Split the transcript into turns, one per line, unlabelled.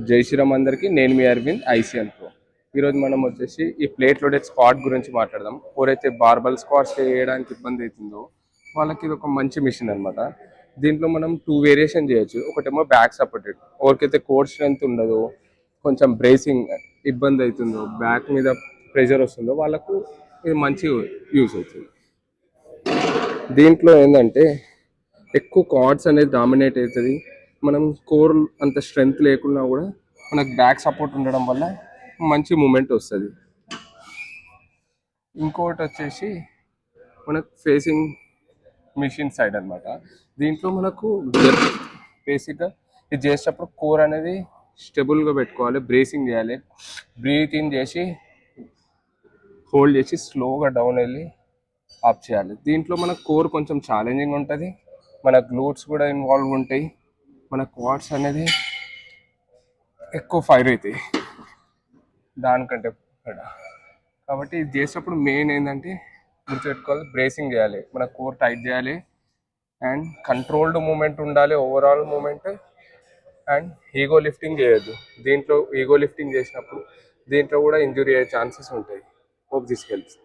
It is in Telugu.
జై శ్రీరామ్ అందరికి, నేను మీ అరవింద్ ఐసీఎన్ ప్రో. ఈరోజు మనం వచ్చేసి ఈ ప్లేట్ లోడెడ్ స్క్వాట్ గురించి మాట్లాడదాం. ఎవరైతే బార్బల్ స్క్వాట్స్ చేయడానికి ఇబ్బంది అవుతుందో వాళ్ళకి ఇది ఒక మంచి మిషన్ అనమాట. దీంట్లో మనం 2 వేరియేషన్ చేయొచ్చు. ఒకటేమో బ్యాక్ సపోర్టెడ్, ఎవరికైతే కోర్ స్ట్రెంత్ ఉండదో, కొంచెం బ్రేసింగ్ ఇబ్బంది అవుతుందో, బ్యాక్ మీద ప్రెషర్ వస్తుందో వాళ్ళకు ఇది మంచి యూస్ అవుతుంది. దీంట్లో ఏంటంటే ఎక్కువ కార్డ్స్ అనేది డామినేట్ అవుతుంది. మనం కోర్ అంత స్ట్రెంగ్త్ లేకున్నా కూడా మనకు బ్యాక్ సపోర్ట్ ఉండడం వల్ల మంచి మూమెంట్ వస్తుంది. ఇంకోటి వచ్చేసి మనకు ఫేసింగ్ మిషన్ సైడ్ అనమాట. దీంట్లో మనకు బేసిక్గా ఇది చేసేటప్పుడు కోర్ అనేది స్టెబుల్గా పెట్టుకోవాలి, బ్రేసింగ్ చేయాలి, బ్రీత్ ఇన్ చేసి హోల్డ్ చేసి స్లోగా డౌన్ వెళ్ళి ఆఫ్ చేయాలి. దీంట్లో మన కోర్ కొంచెం ఛాలెంజింగ్ ఉంటుంది, మన గ్లూట్స్ కూడా ఇన్వాల్వ్ ఉంటాయి, మన క్వాడ్స్ అనేది ఎక్కువ ఫైర్ అవుతాయి దానికంటే కూడా. కాబట్టి ఇది చేసేటప్పుడు మెయిన్ ఏంటంటే గుర్తుపెట్టుకోవాలి, బ్రేసింగ్ చేయాలి, మన కోర్ టైట్ చేయాలి అండ్ కంట్రోల్డ్ మూమెంట్ ఉండాలి, overall movement. And ego lifting చేయొద్దు. దీంట్లో ఈగో లిఫ్టింగ్ చేసినప్పుడు దీంట్లో కూడా ఇంజురీ అయ్యే ఛాన్సెస్ ఉంటాయి. Hope this helps.